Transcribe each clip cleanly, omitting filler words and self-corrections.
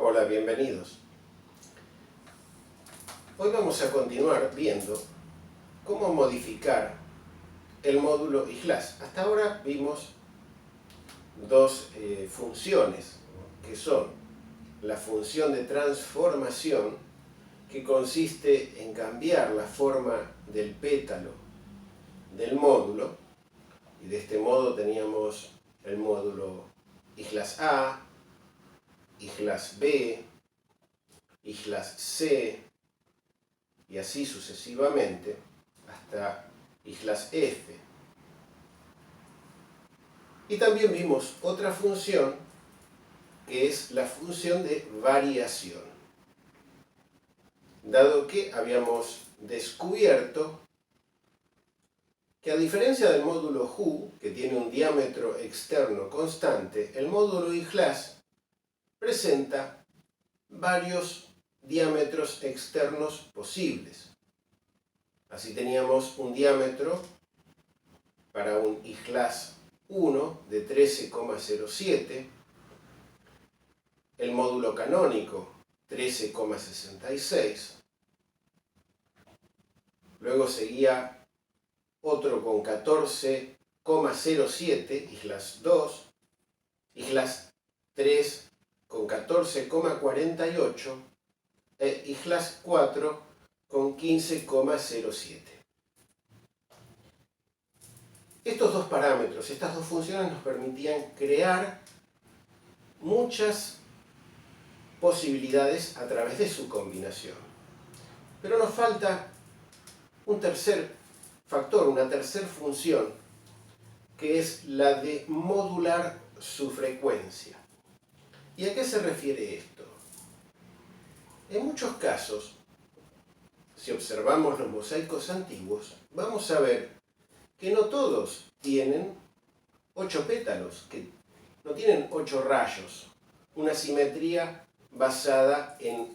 Hola, bienvenidos. Hoy vamos a continuar viendo cómo modificar el módulo IJLAS. Hasta ahora vimos dos funciones, que son la función de transformación, que consiste en cambiar la forma del pétalo del módulo, y de este modo teníamos el módulo IJLAS A, IJLAS B, IJLAS C, y así sucesivamente hasta IJLAS F. Y también vimos otra función que es la función de variación, dado que habíamos descubierto que a diferencia del módulo HU, que tiene un diámetro externo constante, el módulo IJLAS presenta varios diámetros externos posibles. Así teníamos un diámetro para un IJLAS 1 de 13,07, el módulo canónico 13,66, luego seguía otro con 14,07, IJLAS 2, IJLAS 3 con 14,48 e IJLAS 4 con 15,07. Estos dos parámetros, estas dos funciones nos permitían crear muchas posibilidades a través de su combinación. Pero nos falta un tercer factor, una tercera función, que es la de modular su frecuencia. ¿Y a qué se refiere esto? En muchos casos, si observamos los mosaicos antiguos, vamos a ver que no todos tienen 8 pétalos, que no tienen 8 rayos, una simetría basada en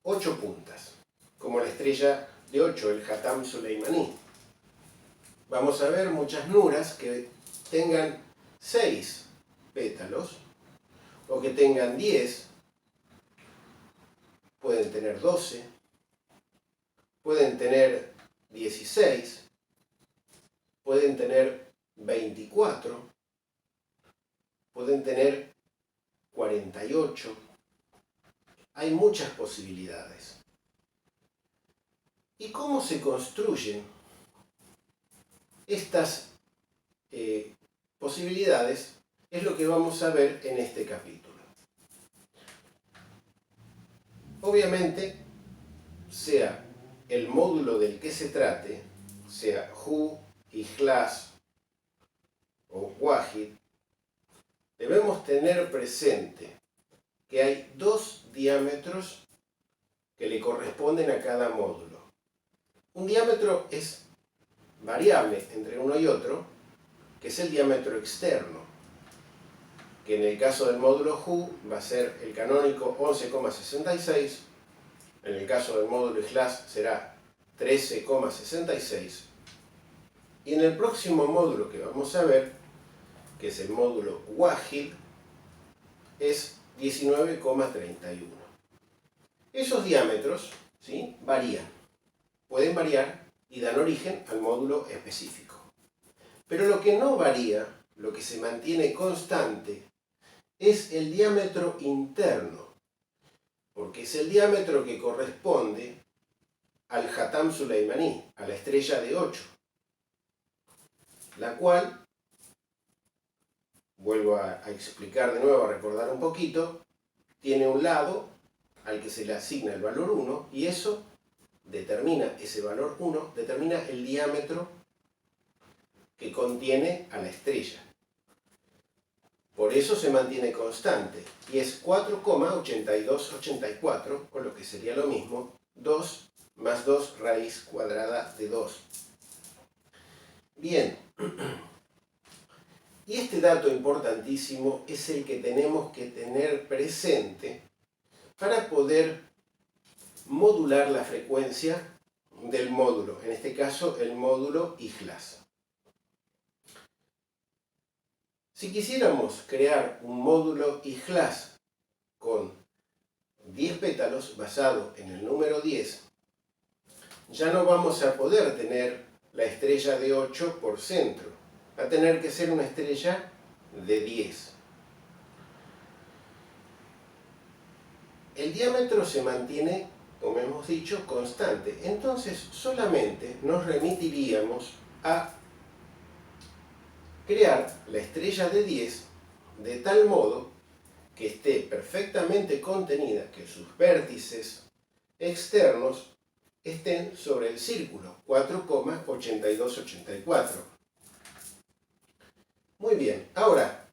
8 puntas, como la estrella de 8, el Hatam Suleimani. Vamos a ver muchas nuras que tengan 6 pétalos, o que tengan 10, pueden tener 12, pueden tener 16, pueden tener 24, pueden tener 48. Hay muchas posibilidades. ¿Y cómo se construyen estas posibilidades? Es lo que vamos a ver en este capítulo. Obviamente, sea el módulo del que se trate, sea HU, IJLAS o WAHID, debemos tener presente que hay dos diámetros que le corresponden a cada módulo. Un diámetro es variable entre uno y otro, que es el diámetro externo, que en el caso del módulo HU va a ser el canónico 11,66, en el caso del módulo IJLAS será 13,66, y en el próximo módulo que vamos a ver, que es el módulo WAHID, es 19,31. Esos diámetros, ¿sí?, varían, pueden variar y dan origen al módulo específico. Pero lo que no varía, lo que se mantiene constante, es el diámetro interno, porque es el diámetro que corresponde al Hatam Suleimani, a la estrella de 8, la cual, vuelvo a explicar de nuevo, a recordar un poquito, tiene un lado al que se le asigna el valor 1, y eso determina, ese valor 1, determina el diámetro que contiene a la estrella. Por eso se mantiene constante, y es 4,8284, o lo que sería lo mismo, 2 más 2 raíz cuadrada de 2. Bien, y este dato importantísimo es el que tenemos que tener presente para poder modular la frecuencia del módulo, en este caso el módulo IJLAS. Si quisiéramos crear un módulo IJLAS con 10 pétalos basado en el número 10, ya no vamos a poder tener la estrella de 8 por centro. Va a tener que ser una estrella de 10. El diámetro se mantiene, como hemos dicho, constante. Entonces solamente nos remitiríamos a crear la estrella de 10 de tal modo que esté perfectamente contenida, que sus vértices externos estén sobre el círculo 4,8284. Muy bien, ahora,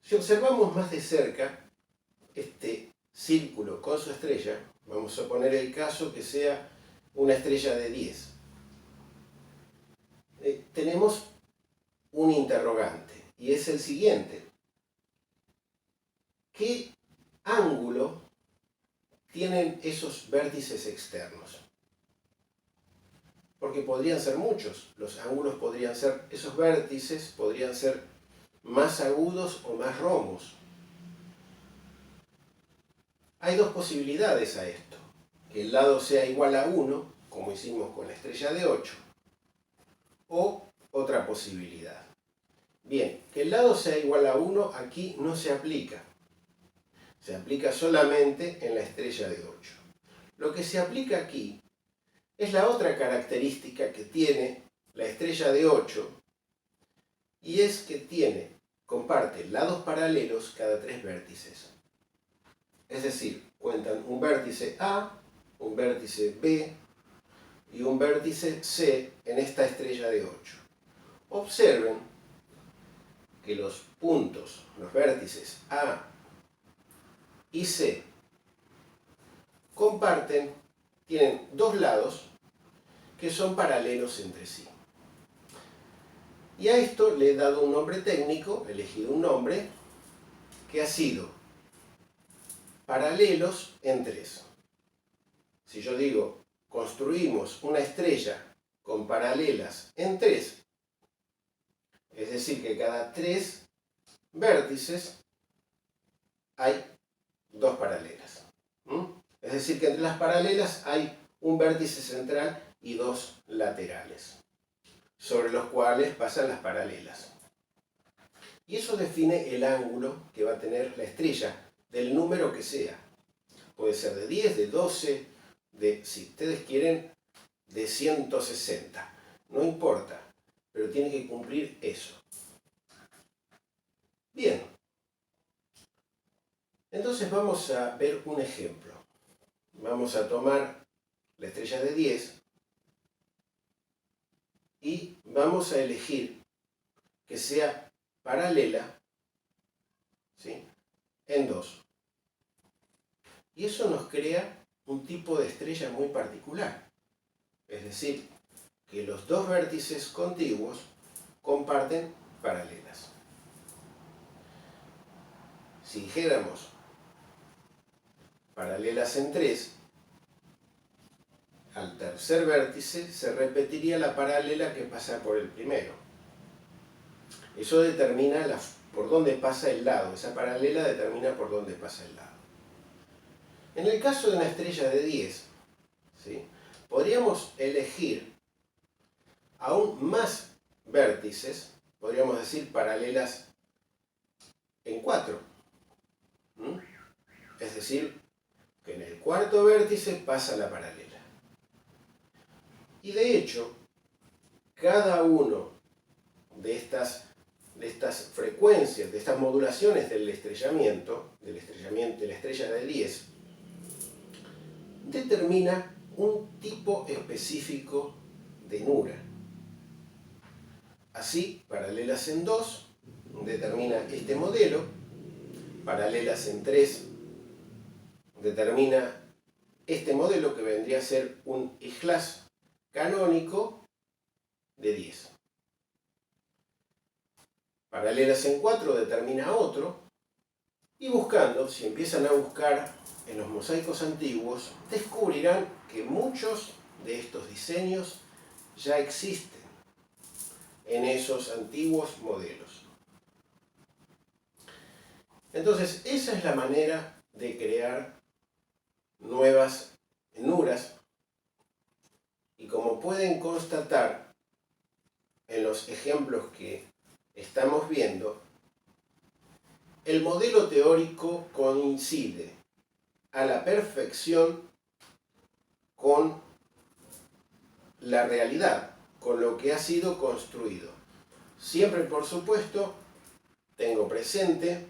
si observamos más de cerca este círculo con su estrella, vamos a poner el caso que sea una estrella de 10. Tenemos un interrogante y es el siguiente: ¿qué ángulo tienen esos vértices externos? Porque podrían ser muchos, los ángulos podrían ser, esos vértices podrían ser más agudos o más romos. Hay dos posibilidades a esto: que el lado sea igual a 1, como hicimos con la estrella de 8, o otra posibilidad. Bien, que el lado sea igual a 1 aquí no se aplica. Se aplica solamente en la estrella de 8. Lo que se aplica aquí es la otra característica que tiene la estrella de 8, y es que comparte lados paralelos cada 3 vértices. Es decir, cuentan un vértice A, un vértice B y un vértice C en esta estrella de 8. Observen que los puntos, los vértices A y C, tienen dos lados que son paralelos entre sí. Y a esto le he dado un nombre técnico, he elegido un nombre que ha sido paralelos en 3. Si yo digo, construimos una estrella con paralelas en 3, es decir, que cada 3 vértices hay 2 paralelas. Es decir, que entre las paralelas hay un vértice central y 2 laterales, sobre los cuales pasan las paralelas. Y eso define el ángulo que va a tener la estrella, del número que sea. Puede ser de 10, de 12, si ustedes quieren, de 160. No importa, pero tiene que cumplir eso. Bien. Entonces vamos a ver un ejemplo. Vamos a tomar la estrella de 10 y vamos a elegir que sea paralela, ¿sí?, en 2. Y eso nos crea un tipo de estrella muy particular. Es decir, que los dos vértices contiguos comparten paralelas. Si dijéramos paralelas en 3, al tercer vértice se repetiría la paralela que pasa por el primero. Eso determina por dónde pasa el lado, esa paralela determina por dónde pasa el lado. En el caso de una estrella de 10, ¿sí?, podríamos elegir aún más vértices, podríamos decir paralelas en 4. Es decir, que en el cuarto vértice pasa la paralela. Y de hecho, cada uno de estas frecuencias, de estas modulaciones del estrellamiento, de la estrella de 10, determina un tipo específico de nura. Así, paralelas en 2 determina este modelo, paralelas en 3 determina este modelo, que vendría a ser un Ijlas canónico de 10. Paralelas en 4 determina otro, y buscando, si empiezan a buscar en los mosaicos antiguos, descubrirán que muchos de estos diseños ya existen en esos antiguos modelos. Entonces, esa es la manera de crear nuevas henuras. Y como pueden constatar en los ejemplos que estamos viendo, el modelo teórico coincide a la perfección con la realidad, con lo que ha sido construido. Siempre, por supuesto, tengo presente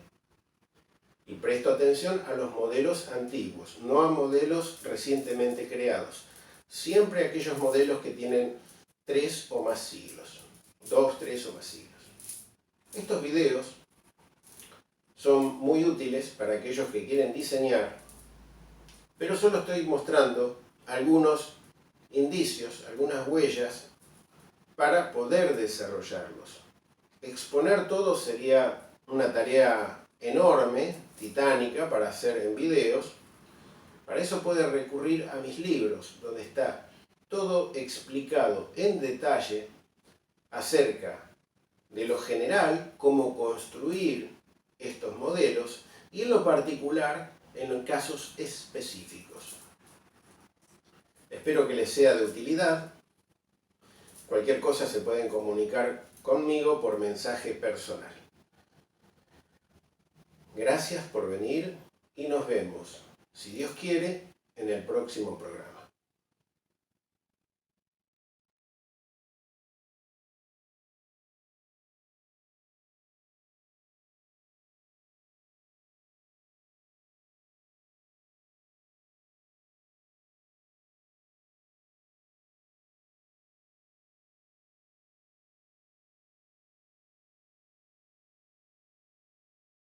y presto atención a los modelos antiguos, no a modelos recientemente creados. Siempre aquellos modelos que tienen 3 o más siglos, 2, 3 o más siglos. Estos videos son muy útiles para aquellos que quieren diseñar, pero solo estoy mostrando algunos indicios, algunas huellas para poder desarrollarlos. Exponer todo sería una tarea enorme, titánica, para hacer en videos. Para eso puede recurrir a mis libros, donde está todo explicado en detalle acerca de lo general, cómo construir estos modelos, y en lo particular en casos específicos. Espero que les sea de utilidad. Cualquier cosa se pueden comunicar conmigo por mensaje personal. Gracias por venir y nos vemos, si Dios quiere, en el próximo programa.